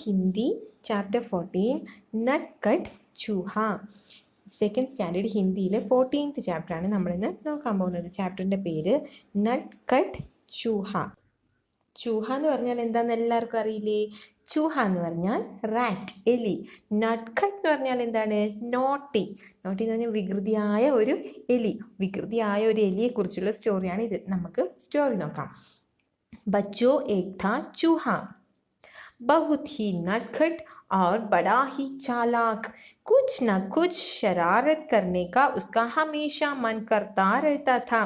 Hindi chapter 14 നട്ട് cut ചൂഹ. Second standard ഹിന്ദിയിലെ 14th ചാപ്റ്ററാണ് നമ്മളിന്ന് നോക്കാൻ പോകുന്നത്. ചാപ്റ്ററിൻ്റെ പേര് നട്ട് കട്ട് ചൂഹ. ചൂഹ എന്ന് പറഞ്ഞാൽ എന്താണെന്ന് എല്ലാവർക്കും അറിയില്ലേ? ചൂഹ എന്ന് പറഞ്ഞാൽ റാറ്റ്, എലി. നട്ട് കട്ട് എന്ന് പറഞ്ഞാൽ എന്താണ്? നോട്ടി. നോട്ടി എന്ന് പറഞ്ഞാൽ വികൃതിയായ ഒരു എലി. വികൃതിയായ ഒരു എലിയെക്കുറിച്ചുള്ള സ്റ്റോറിയാണ് ഇത്. നമുക്ക് സ്റ്റോറി നോക്കാം. ബച്ചോ ഏക് ഥാ ചൂഹ, बहुत ही नटखट और बड़ा ही चालाक. कुछ न कुछ शरारत करने का उसका हमेशा मन करता रहता था.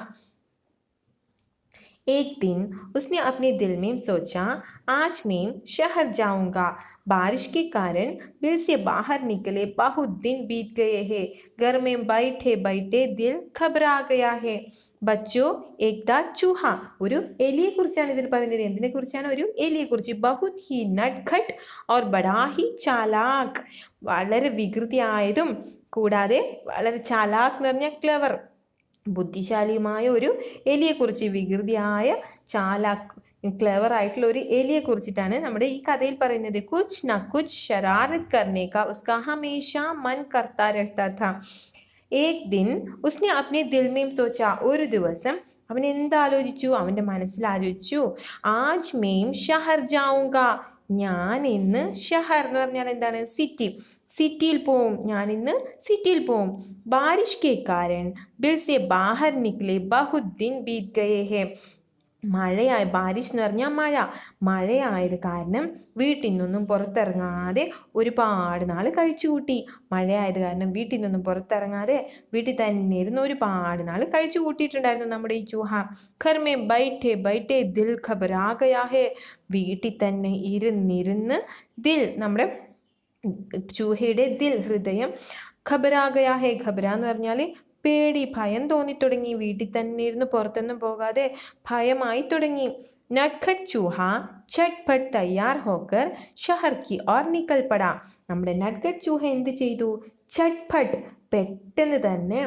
एक दिन उसने अपने दिल में सोचा, आज मैं शहर जाऊंगा. बारिश के कारण दिल से बाहर निकले बहुत दिन बीत गए हैं. घर में बैठे बैठे दिल घबरा गया है. ബച്ചോ ഏക് ചൂഹ. ഒരു എലിയെ കുറിച്ചാണ് ഇതിൽ പറയുന്നത്. എന്തിനെ കുറിച്ചാണ്? ഒരു എലിയെ കുറിച്ച്. ബഹുത് ഹി നട്ഖട്ട് और बड़ा ही ചാലാക്. വളരെ വികൃതിയായതും കൂടാതെ വളരെ ചാലാക് എന്ന് പറഞ്ഞാൽ ക്ലെവർ, ബുദ്ധിശാലിയുമായ ഒരു എലിയെക്കുറിച്ച്. വികൃതിയായ ചാലാക്, ക്ലെവർ ആയിട്ടുള്ള ഒരു എലിയെ കുറിച്ചിട്ടാണ് നമ്മുടെ ഈ കഥയിൽ പറയുന്നത്. കുച്ച് ന കുച്ച് ശരാരത് കർനെ കാ ഉസ്കാ ഹമേശാ മൻ കർത്താ രഹ്താ ഥാ. ഏക് ദിൻ ഉസ്നെ അപ്നെ ദിൽ മേം സോച്ചാ. ഒരു ദിവസം അവൻ എന്താലോചിച്ചു? അവൻ്റെ മനസ്സിൽ ആലോചിച്ചു, ആജ് മേം ഷഹർ ജാऊंगा. ഞാൻ ഇന്ന്, ഷഹർ എന്ന് പറഞ്ഞാൽ എന്താണ്? സിറ്റി. സിറ്റിയിൽ പോവും. ഞാൻ ഇന്ന് സിറ്റിയിൽ പോവും. ബാരിഷ് കെ കാരൻ ദിൽ സെ ബാഹർ നിക്ലെ ബഹുത് ദിൻ ബീത് ഗയേ ഹേ. മഴയായ, ബാരിഷ് എന്ന് പറഞ്ഞാൽ മഴ. മഴയായത് കാരണം വീട്ടിൽ നിന്നൊന്നും പുറത്തിറങ്ങാതെ ഒരുപാട് നാൾ കഴിച്ചു കൂട്ടി. മഴയായത് കാരണം വീട്ടിൽ നിന്നൊന്നും പുറത്തിറങ്ങാതെ വീട്ടിൽ തന്നെ ഇരുന്ന് ഒരുപാട് നാൾ കഴിച്ചു കൂട്ടിയിട്ടുണ്ടായിരുന്നു നമ്മുടെ ഈ ചൂഹ. ഘർ മേ ബൈഠേ ബൈഠേ ദിൽ ഘബരാ ഗയാ ഹേ. വീട്ടിൽ തന്നെ ഇരുന്നിരുന്ന് ദിൽ, നമ്മുടെ ചൂഹയുടെ ദിൽ, ഹൃദയം, ഘബരാ ഗയാ ഹേ. ഘബര എന്ന് പറഞ്ഞാൽ പേടി, ഭയം തോന്നിത്തുടങ്ങി. വീട്ടിൽ തന്നെ ഇരുന്ന് പുറത്തൊന്നും പോകാതെ ഭയമായി തുടങ്ങി. നട്ഖട്ട് ചൂഹ ചട്പട്ട് തയ്യാർ ഹോക്കർ ഷഹർ കി ഓർ നിക്കൽ പടാ. നമ്മുടെ നട്ഖട്ട് ചൂഹ എന്ത് ചെയ്തു? ചട്പട്ട്, പെട്ടെന്ന് തന്നെ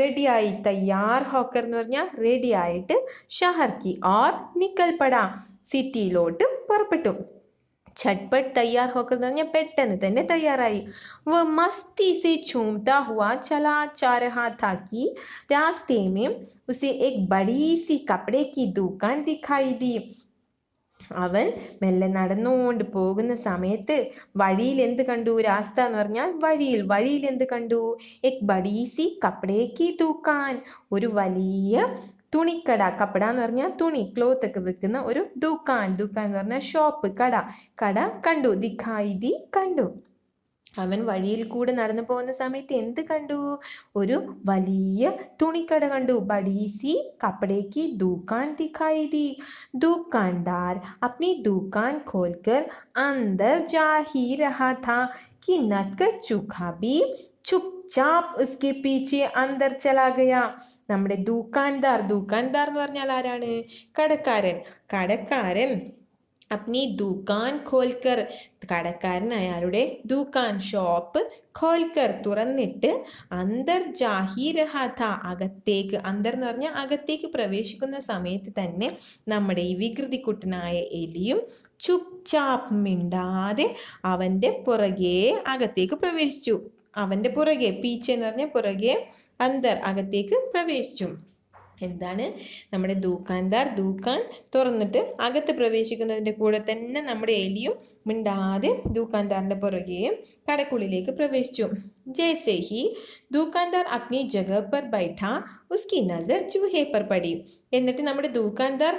റെഡിയായി. തയ്യാർ ഹോക്കർ എന്ന് പറഞ്ഞാൽ റെഡിയായിട്ട്, ഷഹർ കി ഓർ നിക്കൽ പടാ, സിറ്റിയിലോട്ട് പുറപ്പെട്ടു. झटपट तैयार होकर പെട്ടെന്ന് തന്നെ തയ്യാറായി. वह मस्ती से झूमता हुआ चला जा रहा था कि रास्ते में उसे एक बड़ी सी कपड़े की दुकान दिखाई दी. അവൻ മെല്ലെ നടന്നുകൊണ്ട് പോകുന്ന സമയത്ത് വഴിയിൽ എന്ത് കണ്ടു? രാസ്ത എന്ന് പറഞ്ഞാൽ വഴിയിൽ. വഴിയിൽ എന്ത് കണ്ടു? എക് ബഡീ സി കപ്പടേ കി ദുക്കാൻ. ഒരു വലിയ തുണിക്കട. കപ്പട എന്ന് പറഞ്ഞാൽ തുണി, ക്ലോത്ത് ഒക്കെ വിൽക്കുന്ന ഒരു ദുക്കാൻ. ദുക്കാൻ എന്ന് പറഞ്ഞാൽ ഷോപ്പ്, കട. കട കണ്ടു. ദിഖായി ദി, കണ്ടു. അവൻ വഴിയിൽ കൂടെ നടന്നു പോകുന്ന സമയത്ത് എന്ത് കണ്ടു? ഒരു വലിയ തുണിക്കട കണ്ടു. ബഡീസി കപ്പടേക്ക് ദുക്കാൻ ദിഖായി ദി. दुकानदार अपनी दुकान खोलकर अंदर जा ही रहा था कि नटखट चूहा भी ചുപ്ചാപ്പ് उसके पीछे अंदर चला गया. നമ്മുടെ ദുക്കാൻദാർ, ദുക്കാൻദാർ എന്ന് പറഞ്ഞാൽ ആരാണ്? കടക്കാരൻ. കടക്കാരൻ അപ്നി ദുക്കാൻ ഖോൽക്കർ, കടക്കാരൻ അയാളുടെ ദുക്കാൻ, ഷോപ്പ്, ഖോൽക്കർ തുറന്നിട്ട്, അന്തർ ജാഹി രഹാ ഥാ, അകത്തേക്ക്, അന്തർ എന്ന് പറഞ്ഞാൽ അകത്തേക്ക് പ്രവേശിക്കുന്ന സമയത്ത് തന്നെ നമ്മുടെ ഈ വികൃതിക്കുട്ടനായ എലിയും ചുപ്ചാപ്പ്, മിണ്ടാതെ അവൻ്റെ പുറകെ അകത്തേക്ക് പ്രവേശിച്ചു. അവൻ്റെ പുറകെ, പീച്ചെ എന്ന് പറഞ്ഞാൽ പുറകെ, അന്തർ അകത്തേക്ക് പ്രവേശിച്ചു. എന്താണ്? നമ്മുടെ ദുക്കാൻദാർ ദുക്കാൻ തുറന്നിട്ട് അകത്ത് പ്രവേശിക്കുന്നതിൻ്റെ കൂടെ തന്നെ നമ്മുടെ എലിയും മിണ്ടാതെ ദുക്കാൻദാറിൻ്റെ പുറകെ കടക്കുള്ളിലേക്ക് പ്രവേശിച്ചു. ജൈസേ ഹി ദുക്കാൻദാർ അപ്നി ജഗഹ പർ ബൈഠാ ഉസ്കി നസർ ചൂഹേ പർ പടി. എന്നിട്ട് നമ്മുടെ ദുക്കാൻദാർ,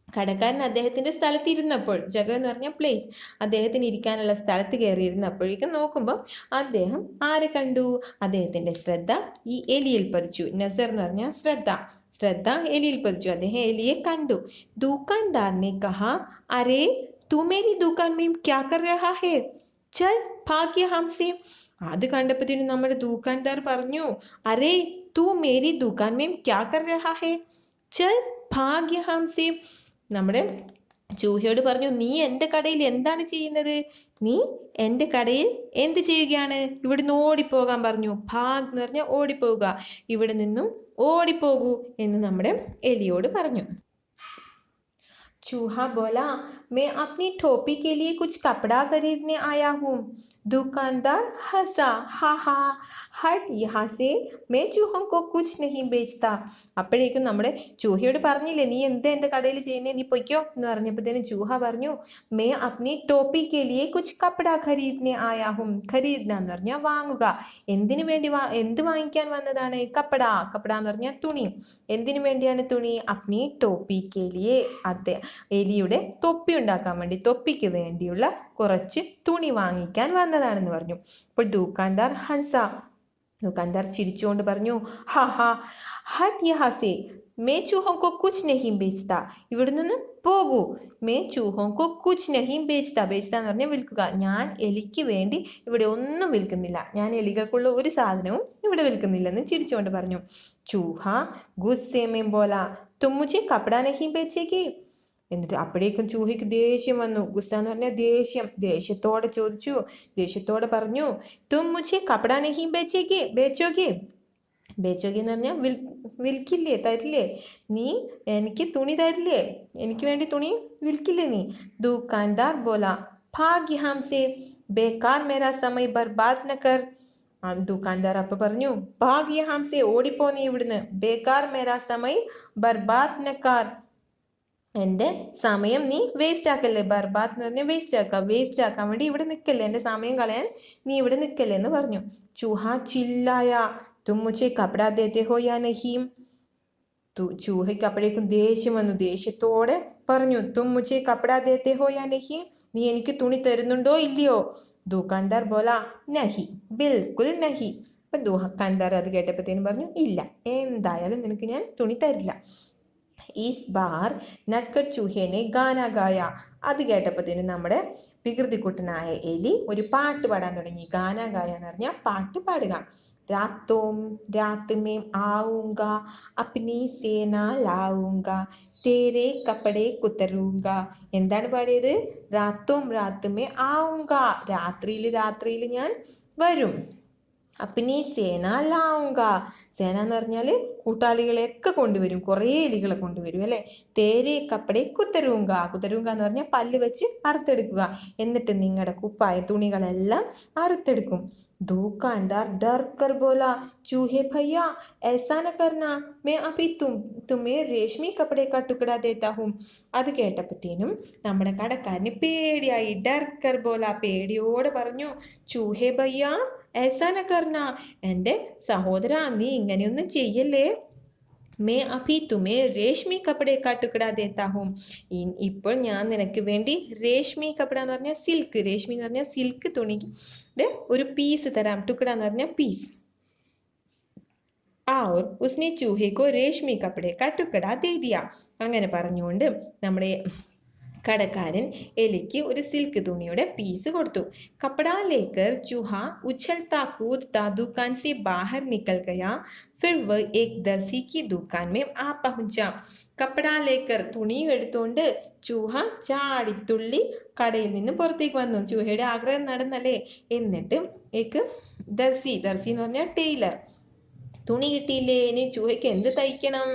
കടക്കാരൻ അദ്ദേഹത്തിൻ്റെ സ്ഥലത്ത് ഇരുന്നപ്പോൾ, ജഗ എന്ന് പറഞ്ഞാൽ പ്ലേസ്, അദ്ദേഹത്തിന് ഇരിക്കാനുള്ള സ്ഥലത്ത് കയറിയിരുന്നപ്പോഴേക്കും നോക്കുമ്പോൾ അദ്ദേഹം ആരെ കണ്ടു? അദ്ദേഹത്തിൻ്റെ ശ്രദ്ധ ഈ എലിയിൽ പതിച്ചു. നസർ എന്ന് പറഞ്ഞാൽ ശ്രദ്ധ. ശ്രദ്ധ എലിയിൽ പതിച്ചു. അദ്ദേഹം എലിയെ കണ്ടു. ദുക്കാൻദാറിനെ കഹാ, അരേ തു മേരി ദുക്കാൻ മേം ക്യാ കർ രഹാ ഹേ, ചൽ ഭാഗ്യ ഹംസേ. അത് കണ്ടപ്പോഴത്തേനും നമ്മുടെ ദുക്കാൻദാർ പറഞ്ഞു, അരേ തു മേരി ദുക്കാൻ മേം ക്യാ കർ രഹാ ഹേ, ചൽ ഭാഗ്യ ഹംസേ. നമ്മുടെ ചൂഹയോട് പറഞ്ഞു, നീ എൻ്റെ കടയിൽ എന്താണ് ചെയ്യുന്നത്? നീ എൻ്റെ കടയിൽ എന്ത് ചെയ്യുകയാണ്? ഇവിടുന്ന് ഓടിപ്പോകാൻ പറഞ്ഞു. ഭാഗ് എന്ന് പറഞ്ഞാൽ ഓടിപ്പോവുക. ഇവിടെ നിന്നും ഓടിപ്പോകൂ എന്ന് നമ്മുടെ എലിയോട് പറഞ്ഞു. चूहा बोला, मैं अपनी टोपी के लिए कुछ कपड़ा खरीदने आया हूँ। दुकानदार हंसा, हा हा, हट यहाँ से, मैं चूहों को कुछ नहीं बेचता. അപ്പോഴേക്കും നമ്മുടെ ചൂഹയോട് പറഞ്ഞില്ലേ, നീ എന്താ എൻ്റെ കടയിൽ ചെയ്യുന്നേ, നീ പൊയ്ക്കോ എന്ന് പറഞ്ഞപ്പോഴത്തേനും ചൂഹ പറഞ്ഞു, മേ അപ്നി ടോപ്പി കെ ലിയെ കുച്ച് കപ്പട ഖരീദ്നെ ആയാ ഹും. ഖരീദ്ന എന്ന് പറഞ്ഞാൽ വാങ്ങുക. എന്തിനു വേണ്ടി എന്ത് വാങ്ങിക്കാൻ വന്നതാണ്? കപ്പട. കപ്പട എന്ന് പറഞ്ഞാൽ തുണി. എന്തിനു വേണ്ടിയാണ് തുണി? അപ്നി ടോപ്പി കെ ലിയെ, അതെ, എലിയുടെ തൊപ്പി ഉണ്ടാക്കാൻ വേണ്ടി, തൊപ്പിക്ക് വേണ്ടിയുള്ള കുറച്ച് തുണി വാങ്ങിക്കാൻ വന്നതാണെന്ന് പറഞ്ഞു. അപ്പോൾ ദുക്കാൻദാർ ഹൻസ, ദുക്കാൻദാർ ചിരിച്ചുകൊണ്ട് പറഞ്ഞു, ഹാ ഹാ, ഹട്ട് യഹാ സേ, മേ ചൂഹോं को कुछ नहीं बेचता. ഇവിടെ നിന്ന് പോകൂ. മേ ചൂഹോं को कुछ नहीं बेचता. बेचता എന്ന് പറഞ്ഞാൽ വിൽക്കുക. ഞാൻ എലിക്ക് വേണ്ടി ഇവിടെ ഒന്നും വിൽക്കുന്നില്ല. ഞാൻ എലികൾക്കുള്ള ഒരു സാധനവും ഇവിടെ വിൽക്കുന്നില്ലെന്ന് ചിരിച്ചുകൊണ്ട് പറഞ്ഞു. ചൂഹ ഗുസ്സേ മേ ബോല, തും മുझे കപ്പട नहीं बेचेगी. എന്നിട്ട് അപ്പോഴേക്കും ചൂഹയ്ക്ക് ദേഷ്യം വന്നു. ഗുസ്സ എന്ന് പറഞ്ഞാൽ ദേഷ്യം. ദേഷ്യത്തോടെ ചോദിച്ചു, ദേഷ്യത്തോടെ പറഞ്ഞു, തും മുझे കപ്പട नहीं बेचेगी, बेचोगे. ബേച്ചോഗി എന്ന് പറഞ്ഞാൽ വിൽക്കില്ലേ, തരില്ലേ, നീ എനിക്ക് തുണി തരില്ലേ, എനിക്ക് വേണ്ടി തുണി വിൽക്കില്ലേ നീ? ദുക്കാൻദാർ ബോല, ഭാഗ് യഹാം സേ, ബേക്കാർ മേരാ സമയ ബർബാദ് ന കർ. ദുക്കാൻദാർ അപ്പൊ പറഞ്ഞു, ഭാഗ് യഹാം സേ, ഓടിപ്പോ നീ ഇവിടുന്ന്, ബേക്കാർ മേരാ സമയ ബർബാദ് ന കർ, എൻ്റെ സമയം നീ വേസ്റ്റ് ആക്കല്ലേ. ബർബാദ് എന്ന് പറഞ്ഞാൽ വേസ്റ്റ് ആക്കുക. വേസ്റ്റ് ആക്കാൻ വേണ്ടി ഇവിടെ നിൽക്കല്ലേ, എൻ്റെ സമയം കളയാൻ നീ ഇവിടെ നിൽക്കല്ലേ എന്ന് പറഞ്ഞു. ചൂഹ ചില്ലായ, തും മുझे കപ്പട ദേത്തെ ഹോ യാ നഹീം. ചൂഹയ്ക്ക് അപ്പോഴേക്കും ദേഷ്യം വന്നു. ദേഷ്യത്തോടെ പറഞ്ഞു, തും മുझे കപ്പട ദേത്തെ ഹോ യാ നഹീം, നീ എനിക്ക് തുണി തരുന്നുണ്ടോ ഇല്ലയോ? ദുക്കാൻദാർ ബോല, നഹി, ബിൽക്കുൽ നഹി. അപ്പൊ ദുക്കാൻദാർ അത് കേട്ടപ്പോഴത്തേനും പറഞ്ഞു, ഇല്ല, എന്തായാലും നിനക്ക് ഞാൻ തുണി തരില്ല. ഈസ് ബാർ നട്കർ ചൂഹേനെ ഗാന ഗായ. അത് കേട്ടപ്പോഴത്തേനും നമ്മുടെ വികൃതിക്കുട്ടനായ എലി ഒരു പാട്ട് പാടാൻ തുടങ്ങി. ഗാന ഗായ എന്ന് പറഞ്ഞാൽ പാട്ട് പാടുക. രാത്തോം രാത് മേം ആऊंगा अपनी सेना लाऊंगा तेरे कपड़े कुतरूंगा. എന്താണ് പാടിയത്? രാത്തോം രാത് മേ ആऊंगा, രാത്രിയിൽ ഞാൻ വരും. അപ്നി സേന ലാവുങ്ക, സേന എന്ന് പറഞ്ഞാൽ കൂട്ടാളികളെയൊക്കെ കൊണ്ടുവരും, കുറേ എലികളെ കൊണ്ടുവരും അല്ലെ. തേരെ കപ്പടെ കുത്തരൂങ്ക, കുത്തരൂങ്ക എന്ന് പറഞ്ഞാൽ പല്ല് വെച്ച് അറുത്തെടുക്കുക. എന്നിട്ട് നിങ്ങളുടെ കുപ്പായ തുണികളെല്ലാം അറുത്തെടുക്കും. ദുക്കാൻദാർ ഡർ കർ ബോല, ചൂഹെ ഭയ്യ ऐसा न करना, मैं अभी तुम्हें രേഷ്മി കപ്പടെ കാ ടുക്കട ദേത്താ ഹൂം. അത് കേട്ടപ്പോഴത്തേനും നമ്മുടെ കടക്കാരന് പേടിയായി. ഡർ കർ ബോല, പേടിയോടെ പറഞ്ഞു, ചൂഹെ ഭയ്യ ऐसा न करना, എൻ്റെ സഹോദര നീ ഇങ്ങനെയൊന്നും ചെയ്യല്ലേ. മേ അഭി തുമേ രേഷ്മി കപ്പടെ കാ ടുക്കട ദേത്താ ഹൂം. ഇപ്പോൾ ഞാൻ നിനക്ക് വേണ്ടി രേഷ്മി കപ്പട എന്ന് പറഞ്ഞാൽ സിൽക്ക്, രേഷ്മി എന്ന് പറഞ്ഞാൽ സിൽക്ക് തുണിയുടെ ഒരു പീസ് തരാം. ടുക്കട എന്ന് പറഞ്ഞാൽ പീസ്. और उसने चूहे को रेशमी कपड़े का टुकड़ा दे दिया. അങ്ങനെ പറഞ്ഞുകൊണ്ട് നമ്മുടെ കടക്കാരൻ എലിക്ക് ഒരു സിൽക്ക് തുണിയുടെ പീസ് കൊടുത്തു. കപ്പടാ ലേക്കർ ചൂഹ ഉछलता कूदता दुकान से बाहर निकल गया. फिर वह एक दर्जी की दुकान में आ पहुंचा. കപ്പടാ ലേക്കർ, തുണി എടുത്തുകൊണ്ട് ചൂഹ ചാടിത്തുള്ളി കടയിൽ നിന്ന് പുറത്തേക്ക് വന്നു. ചൂഹയുടെ ആഗ്രഹം നടന്നല്ലേ. എന്നിട്ട് ഏക്ക് ദർസി, ദർസി എന്ന് പറഞ്ഞാൽ ടൈലർ, തുണി കിട്ടിയില്ലേ, ഇനി ചൂഹയ്ക്ക് എന്ത് തയ്ക്കണം?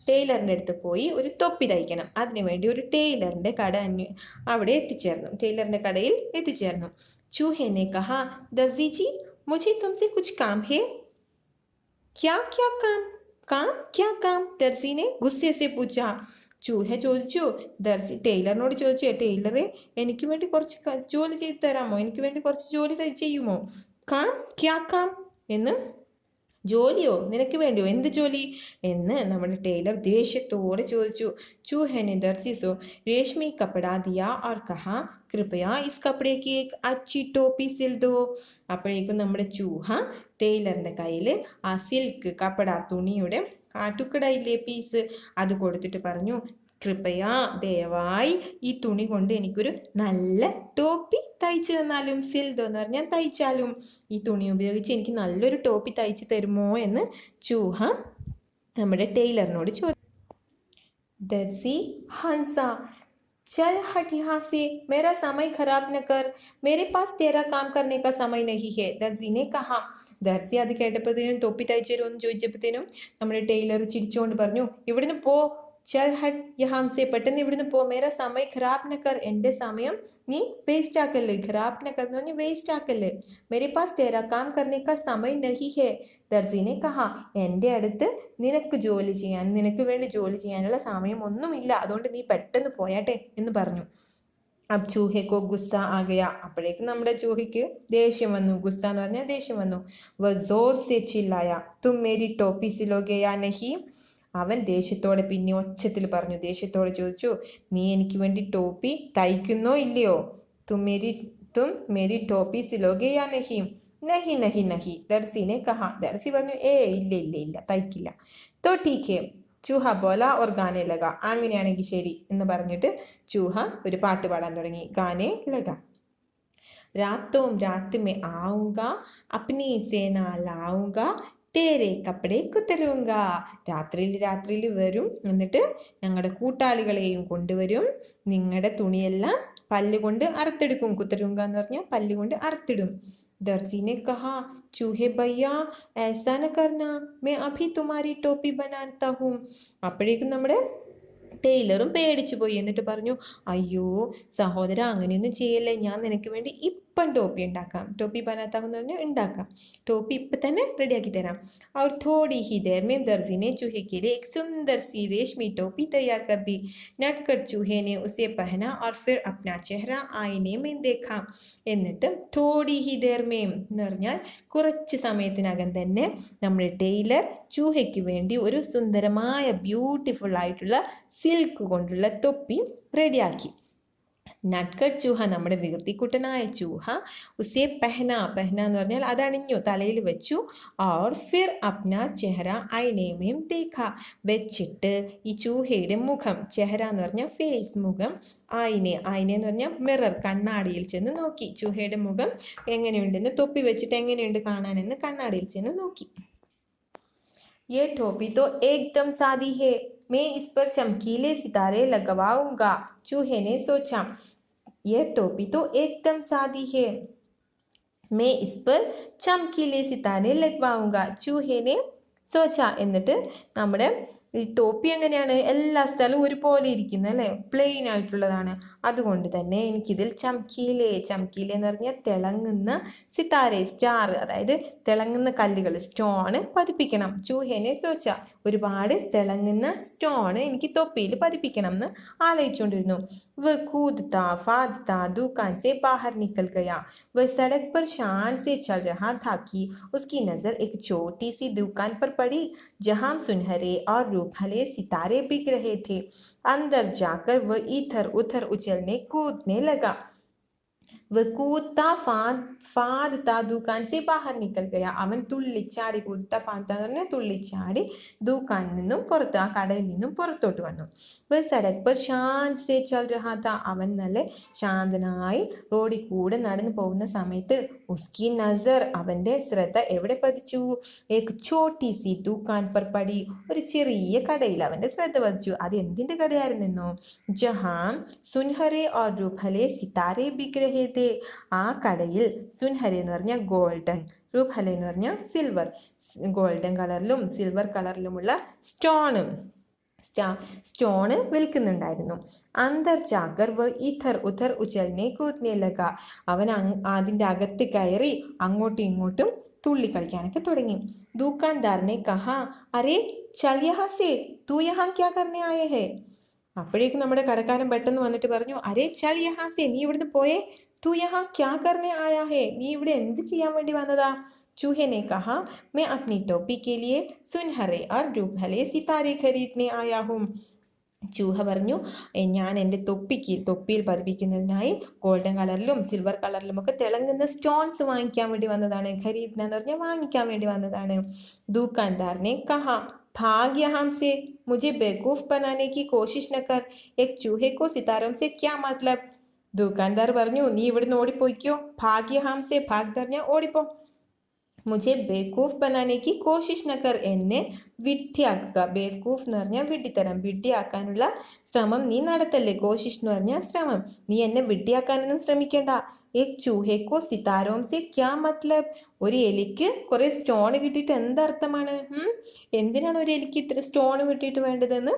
ടൈലറിൻ്റെ അടുത്ത് പോയി ഒരു തൊപ്പി തയ്ക്കണം. അതിനുവേണ്ടി ഒരു ടൈലറിൻ്റെ കട അവിടെ എത്തിച്ചേർന്നു, ടൈലറിൻ്റെ കടയിൽ എത്തിച്ചേർന്നു. ചൂഹേനെ കഹാ, ദർജി ജി മുझे तुमसे कुछ काम है. क्या क्या काम? काम क्या काम? ദർജീനെ ഗുസ്സെ സെ പൂച്ചാ. ചൂഹ ചോദിച്ചു, ദർജി ടൈലറിനോട് ചോദിച്ചു, ടൈലറെ എനിക്ക് വേണ്ടി കുറച്ച് ജോലി ചെയ്ത് തരാമോ? എനിക്ക് വേണ്ടി കുറച്ച് ജോലി ചെയ്യുമോ? കാം ക്യാ കാം എന്ന്, ജോലിയോ, നിനക്ക് വേണ്ടിയോ, എന്ത് ജോലി എന്ന് നമ്മുടെ ടൈലർ ദേഷ്യത്തോടെ ചോദിച്ചു. ചൂഹനെ ദർജി സോ രേഷ്മി കപ്പടാ ദിയാ और कहा कृपया इस कपड़े की एक अच्छी टोपी सिल दो. അപ്പോഴേക്കും നമ്മുടെ ചൂഹ ടൈലറിൻ്റെ കയ്യിൽ ആ സിൽക്ക് കപ്പട തുണിയുടെ ആ ടുക്കട ഇല്ലേ, പീസ്, അത് കൊടുത്തിട്ട് പറഞ്ഞു, കൃപയ, ദയവായി ഈ തുണി കൊണ്ട് എനിക്കൊരു നല്ല ടോപ്പി തയ്ച്ചു തന്നാലും. സിൽദോ എന്ന് പറഞ്ഞാൽ തയ്ച്ചാലും. ഈ തുണി ഉപയോഗിച്ച് എനിക്ക് നല്ലൊരു ടോപ്പി തയ്ച്ചു തരുമോ എന്ന് ചൂഹ നമ്മുടെ ടൈലറിനോട് ചോദിച്ചു. ദർസി ഹൻസ, चल हट यहाँ से, मेरा समय खराब न कर, मेरे पास तेरा काम करने का समय नहीं है. ദർജി ने कहा. ദർജി അത് കേട്ടപ്പോഴത്തേനും തൊപ്പി തയ്ച്ചു തരുമെന്ന് ചോദിച്ചപ്പോഴത്തേനും നമ്മുടെ ടൈലർ ചിരിച്ചുകൊണ്ട് പറഞ്ഞു, ഇവിടുന്ന് പോ, चल हट यहाँ से പെട്ടെന്ന് ഇവിടുന്ന് പോ മേരാ സമയം ഖരാബ് ന കർ എൻ്റെ സമയം നീ വേസ്റ്റ് ആക്കല്ലേ ഖരാബ് ന കർ എന്ന് പറഞ്ഞാൽ വേസ്റ്റ് ആക്കല്ലേ मेरे पास तेरा काम करने का समय नहीं है ദർസി ने कहा എൻ്റെ അടുത്ത് നിനക്ക് ജോലി ചെയ്യാൻ നിനക്ക് വേണ്ടി ജോലി ചെയ്യാനുള്ള സമയം ഒന്നുമില്ല അതുകൊണ്ട് നീ പെട്ടെന്ന് പോയാട്ടെ എന്ന് പറഞ്ഞു अब चूहे को गुस्सा आ गया അപ്പോഴേക്കും നമ്മുടെ ചൂഹയ്ക്ക് ദേഷ്യം വന്നു ഗുസ്സ എന്ന് പറഞ്ഞാൽ ദേഷ്യം വന്നു वह जोर से चिल्लाया तुम मेरी टोपी सिलोगे या नहीं അവൻ ദേഷ്യത്തോടെ പിന്നെ ഒച്ചത്തിൽ പറഞ്ഞു ദേഷ്യത്തോടെ ചോദിച്ചു നീ എനിക്ക് വേണ്ടി ടോപ്പി തയ്ക്കുന്നോ ഇല്ലയോ തും മേരി ടോപ്പി സിലോगे या नहीं नहीं नहीं नहीं ദർസി ने कहा ദർസി പറഞ്ഞു ഇല്ല ഇല്ല ഇല്ല തയ്ക്കില്ല तो ठीक है ചൂഹ ബോല ഓർ ഗാനെ ലഗ അങ്ങനെയാണെങ്കിൽ ശരി എന്ന് പറഞ്ഞിട്ട് ചൂഹ ഒരു പാട്ട് പാടാൻ തുടങ്ങി ഗാനെ ലഗ रातों रात में आऊंगा अपनी सेना लाऊंगा തേരെ കപ്പടെ കുത്തരുങ്ക രാത്രിയിൽ വരും എന്നിട്ട് ഞങ്ങളുടെ കൂട്ടാളികളെയും കൊണ്ടുവരും നിങ്ങളുടെ തുണിയെല്ലാം പല്ലുകൊണ്ട് അറുത്തെടുക്കും കുത്തരുങ്ക എന്ന് പറഞ്ഞാൽ പല്ലുകൊണ്ട് അറുത്തിടും दर्जी ने कहा चूहे भैया ऐसा न करना मैं अभी तुम्हारी टोपी बनाता हूँ അപ്പോഴേക്കും നമ്മുടെ ടൈലറും പേടിച്ചു പോയി എന്നിട്ട് പറഞ്ഞു അയ്യോ സഹോദര അങ്ങനെയൊന്നും ചെയ്യല്ലേ ഞാൻ നിനക്ക് വേണ്ടി ഇപ്പം ടോപ്പി ഉണ്ടാക്കാം ടോപ്പി ബനാത്താമെന്ന് പറഞ്ഞാൽ ഉണ്ടാക്കാം ടോപ്പി ഇപ്പം തന്നെ റെഡിയാക്കി തരാം और थोड़ी ही देर में दर्जी ने चूहे के लिए एक सुंदर सी रेशमी टोपी तैयार कर दी नटखट चूहे ने उसे पहना और फिर अपना चेहरा आईने में देखा എന്നിട്ട് थोड़ी ही देर में എന്ന് പറഞ്ഞാൽ കുറച്ച് സമയത്തിനകം തന്നെ നമ്മുടെ ടൈലർ ചൂഹയ്ക്ക് വേണ്ടി ഒരു സുന്ദരമായ ബ്യൂട്ടിഫുൾ ആയിട്ടുള്ള സിൽക്ക് കൊണ്ടുള്ള തൊപ്പി റെഡിയാക്കി നട്ട്കട്ട് ചൂഹ നമ്മുടെ വികൃതിക്കുട്ടനായ ചൂഹ ഉസേ പെഹന എന്ന് പറഞ്ഞാൽ അതണിഞ്ഞു തലയിൽ വെച്ചു और फिर अपना चेहरा आईने में देखा വെച്ചിട്ട് ഈ ചൂഹയുടെ മുഖം ചെഹര എന്ന് പറഞ്ഞാൽ ഫേസ് മുഖം ആയിനെ എന്ന് പറഞ്ഞാൽ മിറർ കണ്ണാടിയിൽ ചെന്ന് നോക്കി ചൂഹയുടെ മുഖം എങ്ങനെയുണ്ടെന്ന് തൊപ്പി വെച്ചിട്ട് എങ്ങനെയുണ്ട് കാണാനെന്ന് കണ്ണാടിയിൽ ചെന്ന് നോക്കി ये टोपी तो एकदम सादी है मैं इस पर चमकीले सितारे लगवाऊंगा चूहे ने सोचा यह टोपी तो एकदम सादी है मैं इस पर चमकीले सितारे लगवाऊंगा चूहे ने സോച്ച എന്നിട്ട് നമ്മുടെ ഈ ടോപ്പി എങ്ങനെയാണ് എല്ലാ സ്ഥലവും ഒരുപോലെ ഇരിക്കുന്നത് അല്ലേ പ്ലെയിൻ ആയിട്ടുള്ളതാണ് അതുകൊണ്ട് തന്നെ എനിക്കിതിൽ ചംകീലെ എന്ന് പറഞ്ഞാൽ തിളങ്ങുന്ന സിതാരെ സ്റ്റാർ അതായത് തിളങ്ങുന്ന കല്ലുകൾ സ്റ്റോൺ പതിപ്പിക്കണം ചൂഹേനെ സോച്ച ഒരുപാട് തിളങ്ങുന്ന സ്റ്റോൺ എനിക്ക് തൊപ്പിയിൽ പതിപ്പിക്കണം എന്ന് ആലോചിച്ചുകൊണ്ടിരുന്നു वह कूदता फादता दुकान से बाहर निकल गया वह सड़क पर शान से चल रहा था कि उसकी नजर एक छोटी सी दुकान पर पड़ी जहां सुनहरे और रूपहले सितारे बिक रहे थे अंदर जाकर वह इधर उधर उछलने कूदने लगा वह कूदता फादता दुकान से बाहर निकल गया അവൻ തുള്ളിച്ചാടി കൂദത്ത ഫാദത്ത എന്ന് പറഞ്ഞാൽ തുള്ളിച്ചാടി ദുക്കാനിൽ നിന്നും പുറത്ത് ആ കടയിൽ നിന്നും പുറത്തോട്ട് വന്നു വह सड़क पर शान से चल रहा था അവൻ നല്ല ശാന്തനായി റോഡിൽ കൂടെ നടന്നു പോകുന്ന സമയത്ത് उसकी नजर അവന്റെ ശ്രദ്ധ എവിടെ പതിച്ചു एक छोटी सी दुकान पर पड़ी ഒരു ചെറിയ കടയിൽ അവന്റെ ശ്രദ്ധ പതിച്ചു അത് എന്തിന്റെ കടയായിരുന്നെന്നോ जहां सुनहरे और रूपहले सितारे बिक रहे थे ആ കടയിൽ സുൻഹരെ എന്ന് പറഞ്ഞാൽ ഗോൾഡൻ റൂപ്ഹല എന്ന് പറഞ്ഞാൽ സിൽവർ ഗോൾഡൻ കളറിലും സിൽവർ കളറിലുമുള്ള സ്റ്റോണ് വിൽക്കുന്നുണ്ടായിരുന്നു അന്തർ ജാഗർ വ ഇധർ ഉധർ ഉചൽനെ കൂത്നെ ലഗ അവൻ അതിൻ്റെ അകത്ത് കയറി അങ്ങോട്ടും ഇങ്ങോട്ടും തുള്ളി കളിക്കാനൊക്കെ തുടങ്ങി ദുക്കാൻദാറിനെ കഹാ അരേ ചൽ യഹാ സേ തൂ യഹാ ക്യാ കർനെ ആയേ ഹേ അപ്പോഴേക്കും നമ്മുടെ കടക്കാരൻ പെട്ടെന്ന് വന്നിട്ട് പറഞ്ഞു അരേ ചൽ യഹാ സേ നീ ഇവിടുന്ന് പോയേ तू यहाँ क्या करने आया है നീ ഇവിടെ എന്ത് ചെയ്യാൻ വേണ്ടി വന്നതാ चूहे ने कहा मैं अपनी टोपी के लिए सुनहरे और रूपहले सितारे खरीदने आया हूँ ചൂഹ പറഞ്ഞു ഞാൻ എൻ്റെ തൊപ്പിയിൽ പതിപ്പിക്കുന്നതിനായി ഗോൾഡൻ കളറിലും സിൽവർ കളറിലും ഒക്കെ തിളങ്ങുന്ന സ്റ്റോൺസ് വാങ്ങിക്കാൻ വേണ്ടി വന്നതാണ് ഖരീദ്ന എന്ന് പറഞ്ഞാൽ വാങ്ങിക്കാൻ വേണ്ടി വന്നതാണ് ദുക്കാൻദാറിനെ കഹാ भाग यहाँ से मुझे बेवकूफ बनाने की कोशिश न कर एक चूहे को सितारों से क्या मतलब ദുക്കാൻദാർ പറഞ്ഞു നീ ഇവിടുന്ന് ഓടിപ്പോയിക്കോ ഭാഗ്യ ഹാംസെ ഭാഗ് പറഞ്ഞാൽ ഓടിപ്പോ മുझे ബേവകൂഫ് ബനാനേക്ക് കോശിഷ് നക്കർ എന്നെ വിഡ്ഢിയാക്കുക ബേവകൂഫ് എന്ന് പറഞ്ഞാൽ വിഡ്ഢിത്തരം വിഡ്ഢിയാക്കാനുള്ള ശ്രമം നീ നടത്തല്ലേ കോശിഷ് എന്ന് പറഞ്ഞാൽ ശ്രമം നീ എന്നെ വിഡ്ഢിയാക്കാനൊന്നും ശ്രമിക്കേണ്ട एक चूहे को सितारों से क्या मतलब ഒരു എലിക്ക് കുറെ സ്റ്റോൺ കിട്ടിയിട്ട് എന്തർത്ഥമാണ് എന്തിനാണ് ഒരു എലിക്ക് ഇത്ര സ്റ്റോൺ കിട്ടിയിട്ട് വേണ്ടതെന്ന്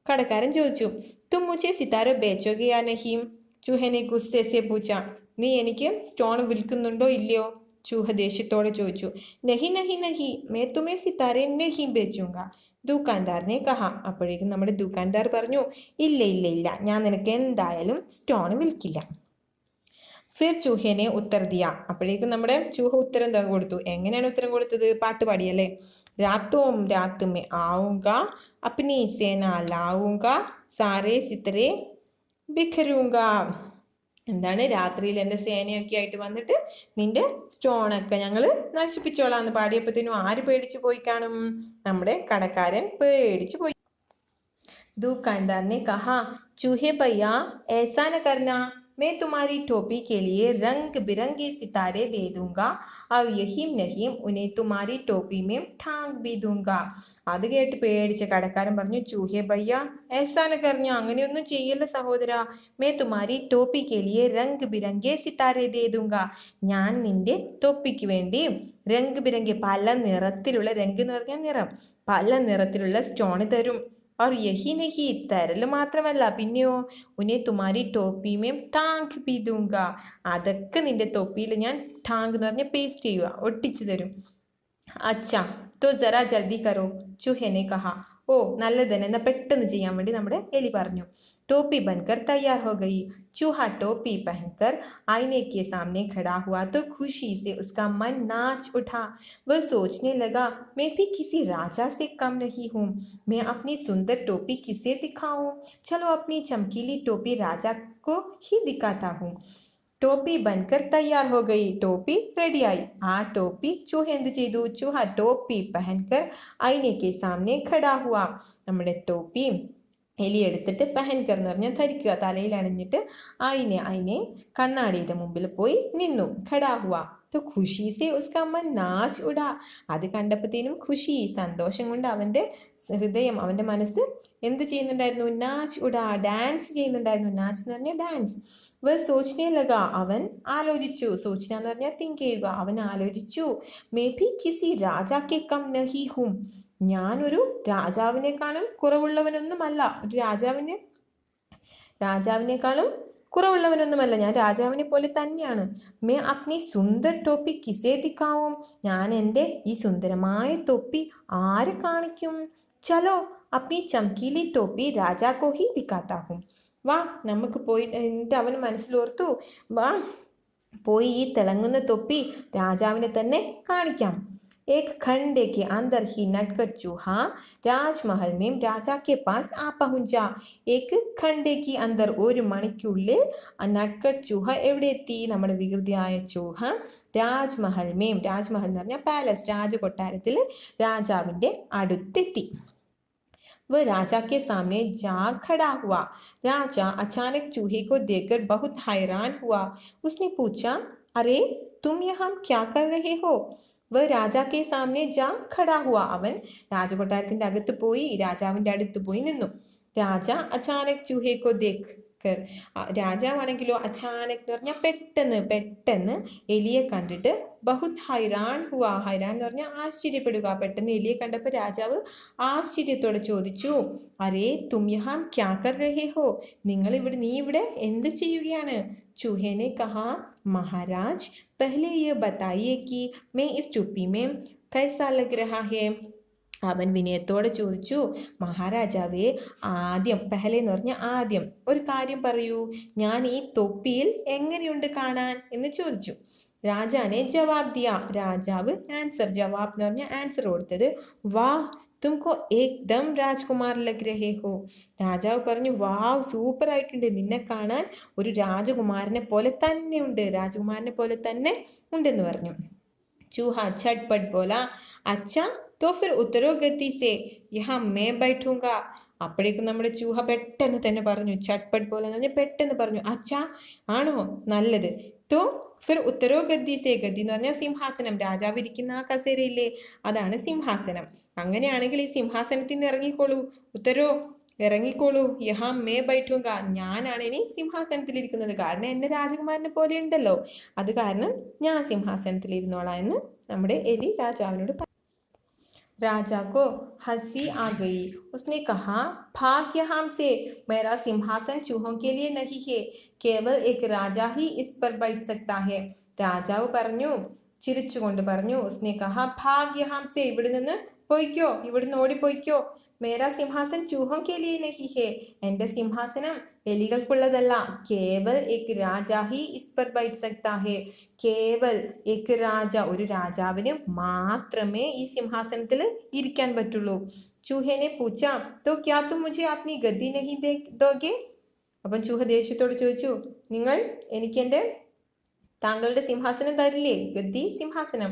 കടക്കാരൻ ചോദിച്ചു. തും മുझे സിതാര ബേച്ചോगे या नहीं? ചൂഹെ ने गुस्से से पूछा. നീ എനിക്ക് സ്റ്റോൺ വിൽക്കുന്നുണ്ടോ ഇല്ലയോ? ചൂഹ ദേഷ്യത്തോടെ ചോദിച്ചു. नहीं नहीं नहीं, मैं तुम्हें सितारे नहीं बेचूंगा. ദുക്കാൻദാറിനെ കഹ. അപ്പോഴേക്കും നമ്മുടെ ദുക്കാൻദാർ പറഞ്ഞു, ഇല്ല ഇല്ല ഇല്ല, ഞാൻ നിനക്ക് എന്തായാലും സ്റ്റോൺ വിൽക്കില്ല. ഫിർ ചൂഹേനെ ഉത്തർ ദിയ. അപ്പോഴേക്കും നമ്മുടെ ചൂഹ ഉത്തരം കൊടുത്തു. എങ്ങനെയാണ് ഉത്തരം കൊടുത്തത്? പാട്ട് പാടിയല്ലേ. രാത്തോം രാത്ത് മേ ആऊंगा, अपनी सेना लाऊंगा, सारे सितरे बिखरूंगा. എന്താണ്? രാത്രിയിൽ എൻ്റെ സേനയൊക്കെ ആയിട്ട് വന്നിട്ട് നിന്റെ സ്റ്റോണൊക്കെ ഞങ്ങൾ നശിപ്പിച്ചോളാന്ന് പാടിയപ്പോഴത്തേനും ആര് പേടിച്ചു പോയി കാണും? നമ്മുടെ കടക്കാരൻ പേടിച്ചു പോയി. दुकानदार ने कहा, चूहे भैया ऐसा न करना, मैं तुम्हारी टोपी के लिए रंग बिरंगे सितारे दे दूंगा और यही नहीं उन्हें तुम्हारी टोपी में ठांग भी दूंगा. അത് കേട്ട് പേടിച്ച കടക്കാരൻ പറഞ്ഞു, ചൂഹെ ഭയ്യ ऐसा न करना, അങ്ങനെയൊന്നും ചെയ്യല്ല സഹോദര. मैं तुम्हारी टोपी के लिए रंग बिरंगे सितारे दे दूंगा, ഞാൻ നിന്റെ തൊപ്പിക്ക് വേണ്ടി രംഗ് ബിരംഗി, പല നിറത്തിലുള്ള, രംഗ് എന്ന് പറഞ്ഞാൽ നിറം, പല നിറത്തിലുള്ള സ്റ്റോൺ തരും. और यही नहीं, തരൽ മാത്രമല്ല, പിന്നെയോ ഉന്നെ തുമാരി ടോപ്പി മേം ടാങ്ക് भी दूंगा, അതൊക്കെ നിന്റെ തൊപ്പിയിൽ ഞാൻ ടാങ്ക് എന്ന് പറഞ്ഞ പേസ്റ്റ് ചെയ്യുക, ഒട്ടിച്ചു തരും. അച്ഛാ तो जरा जल्दी करो, चूहे ने कहा. ഓ നല്ലത് തന്നെ, എന്നാൽ പെട്ടെന്ന് ചെയ്യാൻ വേണ്ടി നമ്മുടെ എലി പറഞ്ഞു. टोपी बनकर तैयार हो गई. चूहा टोपी पहनकर आईने के सामने खड़ा हुआ तो खुशी से उसका मन नाच उठा. वह सोचने लगा, मैं भी किसी राजा से कम नहीं हूँ, मैं अपनी सुंदर टोपी किसे दिखाऊं? चलो अपनी चमकीली टोपी राजा को ही दिखाता हूँ. ടോപ്പി ബൻകർ തയ്യാർ ഹോ ഗയി. ടോപ്പി റെഡിയായി. ആ ടോപ്പി ചൂഹ എന്ത് ചെയ്തു? ചൂഹ ടോപ്പി പഹൻകർ ഐനയ്ക്ക് സാമനെ ഖടാ ഹുവ. നമ്മുടെ ടോപ്പി എലി എടുത്തിട്ട് പഹൻകർ എന്ന് പറഞ്ഞാൽ ധരിക്കുക, തലയിൽ അണിഞ്ഞിട്ട് ഐനെ കണ്ണാടിയുടെ മുമ്പിൽ പോയി നിന്നു. ഖടാ ഹുവ. तो खुशी से उसका मन नाच उड़ा. അത് കണ്ടപ്പോഴത്തേനും ഖുഷി, സന്തോഷം കൊണ്ട് അവൻ്റെ ഹൃദയം, അവൻ്റെ മനസ്സ് എന്ത് ചെയ്യുന്നുണ്ടായിരുന്നു? നാച്ച് ഉടാ, ഡാൻസ് ചെയ്യുന്നുണ്ടായിരുന്നു. നാച്ച് എന്ന് പറഞ്ഞാൽ ഡാൻസ്. വ സോച്നെ ലഗ, അവൻ ആലോചിച്ചു. സോച്ന എന്ന് പറഞ്ഞാൽ തിങ്ക് ചെയ്യുക. അവൻ ആലോചിച്ചു. മേ ഭി കിസി രാജാക്കെ കം നഹി ഹും, ഞാനൊരു രാജാവിനേക്കാളും കുറവുള്ളവനൊന്നുമല്ല, ഒരു രാജാവിനേക്കാളും കുറവുള്ളവനൊന്നുമല്ല, ഞാൻ രാജാവിനെ പോലെ തന്നെയാണ്. മേ അപ്നി സുന്ദർ ടോപ്പി കിസേ ദിക്കാവും, ഞാൻ എൻ്റെ ഈ സുന്ദരമായ തൊപ്പി ആരെ കാണിക്കും? ചലോ അപ്നി ചംകീലി ടോപ്പി രാജാക്കോ ഹി ദിക്കാത്താ ഹും. വാ നമുക്ക് പോയി, എന്നിട്ട് അവൻ മനസ്സിലോർത്തു, വാ പോയി ഈ തിളങ്ങുന്ന തൊപ്പി രാജാവിനെ തന്നെ കാണിക്കാം. एक खंडे के अंदर ही नटखट चूहा രാജ്മഹൽ में രാജാ के पास आ पहुंचा. एक खंडे की अंदर, ഒരു മണിക്കുള്ളിൽ നട്കട്ട് ചൂഹ എവിടെ എത്തി? നമ്മുടെ വികൃതിയായ ചൂഹ രാജ്മഹൽ മേം, രാജ്മഹൽ എന്ന് പറഞ്ഞാൽ പാലസ്, രാജകൊട്ടാരത്തിൽ രാജാവിൻ്റെ അടുത്തെത്തി. वह राजा के सामने जा खड़ा हुआ. राजा अचानक चूहे को देखकर बहुत हैरान हुआ. उसने पूछा, अरे तुम यहाँ क्या कर रहे हो? വ രാജാക്കെ സാമനെ ജാ ഖടാ ഹുവ. അവൻ രാജകൊട്ടാരത്തിന്റെ അകത്ത് പോയി രാജാവിന്റെ അടുത്ത് പോയി നിന്നു. രാജ അച്ചാനക് ചൂഹേക്കോ ദേഖ് കർ, രാജാവാണെങ്കിലോ അച്ചാനക് എന്ന് പറഞ്ഞാൽ പെട്ടെന്ന് എലിയെ കണ്ടിട്ട് ബഹുത് ഹൈറാൻ ഹുവ. ഹൈറാൻ എന്ന് പറഞ്ഞാൽ ആശ്ചര്യപ്പെടുക. പെട്ടെന്ന് എലിയെ കണ്ടപ്പോൾ രാജാവ് ആശ്ചര്യത്തോടെ ചോദിച്ചു, അരേ തും യഹാം ക്യാ കർ രഹേ ഹോ, നീ ഇവിടെ എന്ത് ചെയ്യുകയാണ്? चूहे ने कहा, महाराज पहले ये बताइए कि मैं इस टोपी में कैसा लग रहा है. അവൻ വിനയത്തോടെ ചോദിച്ചു, മഹാരാജാവേ, ആദ്യം, പെഹലെ എന്ന് പറഞ്ഞ ആദ്യം, ഒരു കാര്യം പറയൂ, ഞാൻ ഈ തൊപ്പിയിൽ എങ്ങനെയുണ്ട് കാണാൻ എന്ന് ചോദിച്ചു. രാജാനെ ജവാബ് ദിയ. രാജാവ് ജവാബ് എന്ന് പറഞ്ഞ ആൻസർ കൊടുത്തത്, വാ തുംകോ ഏക്ദം രാജ്കുമാർ ലഗ് രഹേ ഹോ. രാജാവ് പറഞ്ഞു, വാവ്, സൂപ്പർ ആയിട്ടുണ്ട്, നിന്നെ കാണാൻ ഒരു രാജകുമാരനെ പോലെ തന്നെ ഉണ്ടെന്ന് പറഞ്ഞു. ചൂഹ ഛട്പട്ട് ബോല, അച്ഛാ तो फिर उतरो गति से, यहाँ मैं बैठूंगा. അപ്പോഴേക്കും നമ്മുടെ ചൂഹ പെട്ടെന്ന് തന്നെ പറഞ്ഞു, ഛട്പട്ട് പോലെ എന്ന് പറഞ്ഞാൽ പെട്ടെന്ന് പറഞ്ഞു, അച്ഛാ ആണോ, നല്ലത്. തോ ഫിർ ഉത്തരോ ഗദ്ദി സേ, ഗദ്ദി എന്ന് പറഞ്ഞാൽ സിംഹാസനം, രാജാവ് ഇരിക്കുന്ന ആ കസേരയില്ലേ, അതാണ് സിംഹാസനം. അങ്ങനെയാണെങ്കിൽ ഈ സിംഹാസനത്തിൽ നിന്ന് ഇറങ്ങിക്കോളൂ. യഹാ മേ ബൈഠൂങ്ക, ഞാനാണ് ഇനി സിംഹാസനത്തിൽ ഇരിക്കുന്നത്, കാരണം എന്നെ രാജകുമാരനെ പോലെ ഉണ്ടല്ലോ, അത് കാരണം ഞാൻ സിംഹാസനത്തിൽ ഇരുന്നോളാം എന്ന് നമ്മുടെ എലി രാജാവിനോട് പറഞ്ഞു. राजा को हंसी आ गई। उसने कहा, भाग्य हमसे, मेरा सिंहासन चूहों के लिए नहीं है, केवल एक राजा ही इस पर बैठ सकता है। രാജാവ് പറഞ്ഞു, ചിരിച്ചുകൊണ്ട് പറഞ്ഞു. उसने कहा, भाग्य हमसे, ഇവിടെ നിന്ന് പോയിക്കോ, ഇവിടുന്ന് ഓടിപ്പോയിക്കോ. മേരാ സിംഹാസൻ ചൂഹോं के लिए नहीं है, എന്റെ സിംഹാസനം എലികൾക്കുള്ളതല്ല. കേവൽ एक राजा ही इस पर बैठ सकता है. കേവൽ एक राजा, ഒരു രാജാവിന് മാത്രമേ ഈ സിംഹാസനത്തിൽ ഇരിക്കാൻ പറ്റുള്ളൂ. ചൂഹേനെ പൂച്ച, तो क्या तुम मुझे अपनी गद्दी नहीं दोगे? അപ്പം ചൂഹ ദേഷ്യത്തോട് ചോദിച്ചു, നിങ്ങൾ എനിക്ക് എൻ്റെ താങ്കളുടെ സിംഹാസനം തരില്ലേ? ഗദ്ദി, സിംഹാസനം.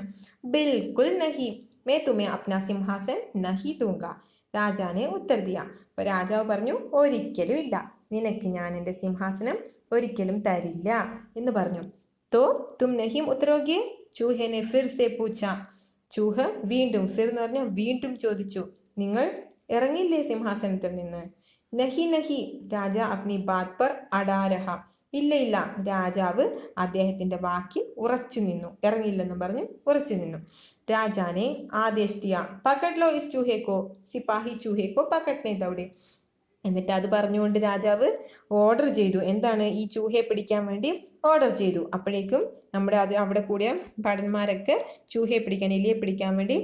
ബിൽക്കുൽ നഹി, मैं तुम्हें अपना सिंहासन नहीं दूंगा. രാജാനെ ഉത്തർ ദിയ. അപ്പൊ രാജാവ് പറഞ്ഞു, ഒരിക്കലും ഇല്ല, നിനക്ക് ഞാൻ എൻ്റെ സിംഹാസനം ഒരിക്കലും തരില്ല എന്ന് പറഞ്ഞു. तो तुम नहीं उतरोगे? चूहे ने फिर से पूछा. ചൂഹ വീണ്ടും, ഫിർ എന്ന് പറഞ്ഞാൽ വീണ്ടും ചോദിച്ചു, നിങ്ങൾ ഇറങ്ങില്ലേ സിംഹാസനത്തിൽ നിന്ന്? നഹി നഹി, രാജ അപ്നി ബാത് പർ അടാ രഹ. ഇല്ല ഇല്ല, രാജാവ് അദ്ദേഹത്തിന്റെ വാക്കിൽ ഉറച്ചു നിന്നു, ഇറങ്ങില്ലെന്നും പറഞ്ഞ് ഉറച്ചു നിന്നു. രാജാനെ ആദേശ് ദിയ, പകഡ് ലോ ഇസ് ചൂഹെ കോ. സിപ്പാഹി ചൂഹെ കോ പകഡ്നെ ദൗഡെ. എന്നിട്ട് അത് പറഞ്ഞുകൊണ്ട് രാജാവ് ഓർഡർ ചെയ്തു. എന്താണ്? ഈ ചൂഹയെ പിടിക്കാൻ വേണ്ടി ഓർഡർ ചെയ്തു. അപ്പോഴേക്കും നമ്മുടെ അവിടെ കൂടിയ ഭടന്മാരൊക്കെ ചൂഹയെ പിടിക്കാൻ, എലിയെ പിടിക്കാൻ വേണ്ടി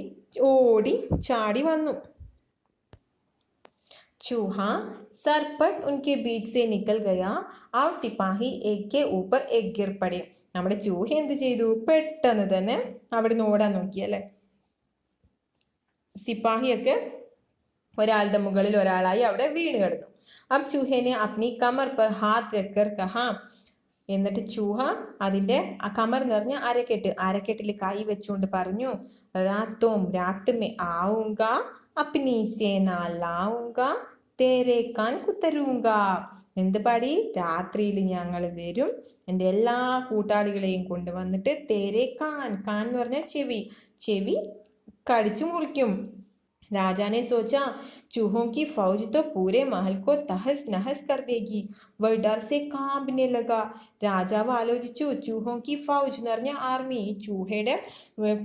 ഓടി ചാടി വന്നു. चूहा सरपट उनके बीच से निकल गया और सिपाही एक के ऊपर एक गिर पड़े. നമ്മുടെ ചൂഹ എന്ത് ചെയ്തു? പെട്ടെന്ന് തന്നെ അവിടെ നിന്ന് ഓടാൻ നോക്കി അല്ലെ. സിപ്പാഹിയൊക്കെ ഒരാളുടെ മുകളിൽ ഒരാളായി അവിടെ വീണ് കിടന്നു. अब चूहे ने अपनी कमर पर हाथ रखकर कहा. എന്നിട്ട് ചൂഹ അതിന്റെ കമർ എന്ന് പറഞ്ഞ അരക്കെട്ടിൽ കൈ വെച്ചുകൊണ്ട് പറഞ്ഞു, രാത്തും രാത്ത് മേ ആവുങ്ക, അപ്നി സേന ലാവുങ്ക, തേരെ കാൻ കുത്തരൂങ്ക. എന്ത് പാടി? രാത്രിയിൽ ഞങ്ങൾ വരും, എൻ്റെ എല്ലാ കൂട്ടാളികളെയും കൊണ്ടുവന്നിട്ട് തേരെ കാൻ, കാൻ എന്ന് പറഞ്ഞാൽ ചെവി, ചെവി കടിച്ചു മുറിക്കും. राजा ने सोचा, चूहों की फौज तो पूरे महल को तहस नहस कर देगी. वह डर से कांपने लगा. രാജാവ് ആലോചിച്ചു, ചൂഹോं की फौज എന്ന് പറഞ്ഞ ആർമി, ഈ ചൂഹയുടെ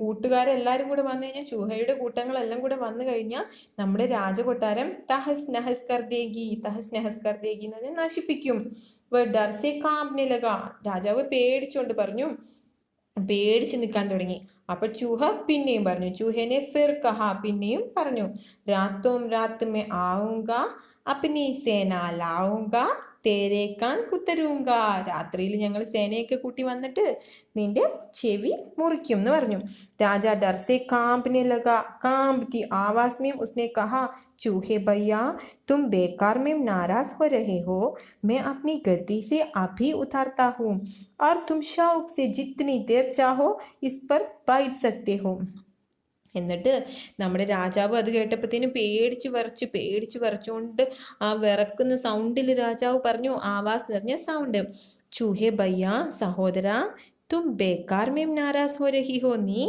കൂട്ടുകാരെല്ലാരും കൂടെ വന്നു കഴിഞ്ഞാൽ, ചൂഹയുടെ കൂട്ടങ്ങളെല്ലാം കൂടെ വന്നു കഴിഞ്ഞാൽ നമ്മുടെ രാജകൊട്ടാരം തഹസ് നഹസ് കർ ദേഗി, തഹസ് നഹസ് കർ ദേഗി എന്ന് പറഞ്ഞാൽ നശിപ്പിക്കും. വ ഡർ സെ കാംപ്നെ ലഗാ, രാജാവ് പേടിച്ചുകൊണ്ട് പറഞ്ഞു, പേടിച്ച് നിൽക്കാൻ തുടങ്ങി. അപ്പൊ ചൂഹ പിന്നെയും പറഞ്ഞു. ചൂഹനെ ഫിർ കഹ, പിന്നെയും പറഞ്ഞു, രാത്തും രാത്ത് മേ ആവുങ്ക, അപ്നി സേന ലാവുങ്ക, തേരെ കാൻ കുത്തരൂങ്ക. രാത്രിയിൽ ഞങ്ങൾ സേനയൊക്കെ കൂട്ടി വന്നിട്ട് നിന്റെ ചെവി മുറിക്കും എന്ന് പറഞ്ഞു. രാജ ഡർ സെ കാംപ്നെ ലഗാ. കാംപ്തി ആവാസ് में उसने कहा, चूहे भैया, तुम बेकार में नाराज हो रहे हो. मैं अपनी गद्दी से अभी उतारता हूँ और तुम शौक से जितनी देर चाहो इस पर बैठ सकते हो. എന്നിട്ട് നമ്മുടെ രാജാവ് അത് കേട്ടപ്പോഴത്തേനും പേടിച്ച് വിറച്ചുകൊണ്ട് ആ വിറക്കുന്ന സൗണ്ടിൽ രാജാവ് പറഞ്ഞു, ആവാസ് എന്ന് പറഞ്ഞ സൗണ്ട്, ചൂഹെ ഭയ്യ, സഹോദര, തും ബേക്കാർ മേം നാരാസ് ഹോ രഹി ഹോ. നീ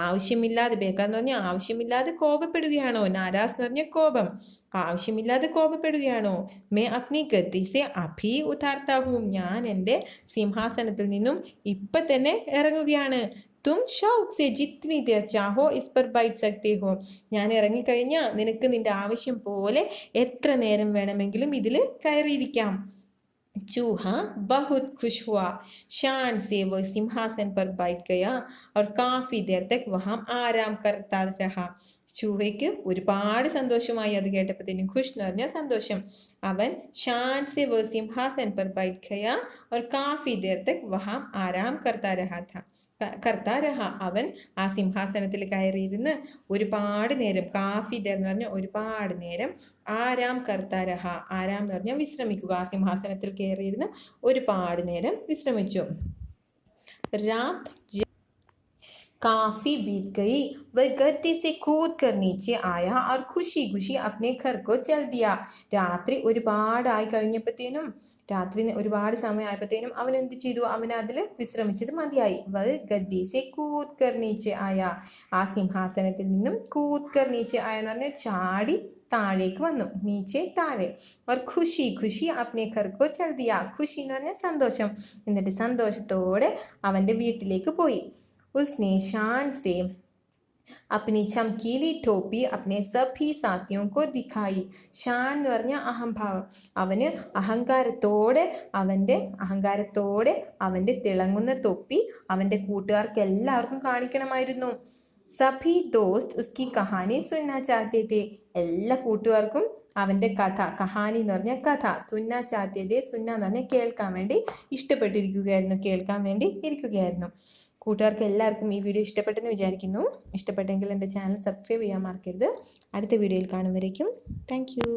ആവശ്യമില്ലാതെ, ബേക്കാർ എന്ന് പറഞ്ഞാൽ ആവശ്യമില്ലാതെ കോപപ്പെടുകയാണോ? നാരാസ് എന്ന് പറഞ്ഞ കോപം, ആവശ്യമില്ലാതെ കോപപ്പെടുകയാണോ? മേ അപ്നി ഗദ്ദി സെ അഭി ഉതാർത്താ ഹൂം. ഞാൻ എൻ്റെ സിംഹാസനത്തിൽ നിന്നും ഇപ്പൊ തന്നെ ഇറങ്ങുകയാണ്. തും ഷൗക്ക് സെ ജിത്നി ദേർ ചാഹോ ഇസ് പർ ബൈറ്റ് സക്തേ ഹോ. ഞാൻ ഇറങ്ങിക്കഴിഞ്ഞാൽ നിനക്ക് നിന്റെ ആവശ്യം പോലെ എത്ര നേരം വേണമെങ്കിലും ഇതിൽ കയറിയിരിക്കാം. चूहा बहुत खुश हुआ. शान से वह सिंहासन पर बैठ गया और काफी देर तक वहां आराम करता रहा. ചൂഹയ്ക്ക് ഒരുപാട് സന്തോഷമായി അത് കേട്ടപ്പോഴത്തേനും. ഖുഷ് എന്ന് പറഞ്ഞാൽ സന്തോഷം. അവൻ ഷാൻ സെ വ സിംഹാസൻ പർ ബൈഠ് ഗയാ और काफी देर तक वहां आराम करता रहा था. അവൻ ആ സിംഹാസനത്തിൽ കയറിയിരുന്ന് ഒരുപാട് നേരം, കാഫി ദേർ എന്ന് പറഞ്ഞാൽ ഒരുപാട് നേരം, ആരാം കർത്താ രഹ, ആരാം എന്ന് പറഞ്ഞാൽ വിശ്രമിക്കുക. ആ സിംഹാസനത്തിൽ കയറിയിരുന്ന് ഒരുപാട് നേരം വിശ്രമിച്ചു. രാത് काफी बीत गई. वह गद्दी से कूद कर नीचे आया और खुशी खुशी अपने घर को चल दिया. രാത്രി ഒരുപാടായി കഴിഞ്ഞപ്പോഴത്തേനും, രാത്രി ഒരുപാട് സമയമായപ്പോഴത്തേനും അവൻ എന്ത് ചെയ്തു? അവൻ അതിൽ വിശ്രമിച്ചത് മതിയായി. വ ഗദ്ദി സെ കൂദ് കർ നീച്ചെ ആയ, ആ സിംഹാസനത്തിൽ നിന്നും കൂദ് കർ നീച്ചെ ആയ എന്ന് പറഞ്ഞാൽ ചാടി താഴേക്ക് വന്നു. നീച്ചെ താഴെ. और खुशी खुशी अपने घर को चल दिया. ഖുഷി എന്ന് പറഞ്ഞാൽ സന്തോഷം. എന്നിട്ട് സന്തോഷത്തോടെ അവന്റെ വീട്ടിലേക്ക് പോയി. उसने शान से अपनी चमकीली टोपी अपने सभी साथियों को दिखाई. ഷാൻ എന്ന് പറഞ്ഞാൽ അഹംഭാവം. അവന് അഹങ്കാരത്തോടെ അവന്റെ തിളങ്ങുന്ന തൊപ്പി അവന്റെ കൂട്ടുകാർക്ക് എല്ലാവർക്കും കാണിക്കണമായിരുന്നു. സഭി ദോസ്ത് ഉസ്കി കഹാനി സുന്ന ചാഹത്തെ थे. എല്ലാ കൂട്ടുകാർക്കും അവന്റെ കഥ, കഹാനി എന്ന് പറഞ്ഞാൽ കഥ, സുന്ന ചാഹത്തെ थे, സുന്ന എന്ന് പറഞ്ഞാൽ കേൾക്കാൻ വേണ്ടി ഇരിക്കുകയായിരുന്നു. കൂട്ടുകാർക്ക് എല്ലാവർക്കും ഈ വീഡിയോ ഇഷ്ടപ്പെട്ടെന്ന് വിചാരിക്കുന്നു. ഇഷ്ടപ്പെട്ടെങ്കിൽ എൻ്റെ ചാനൽ സബ്സ്ക്രൈബ് ചെയ്യാൻ മറക്കരുത്. അടുത്ത വീഡിയോയിൽ കാണും വരേക്കും താങ്ക് യു.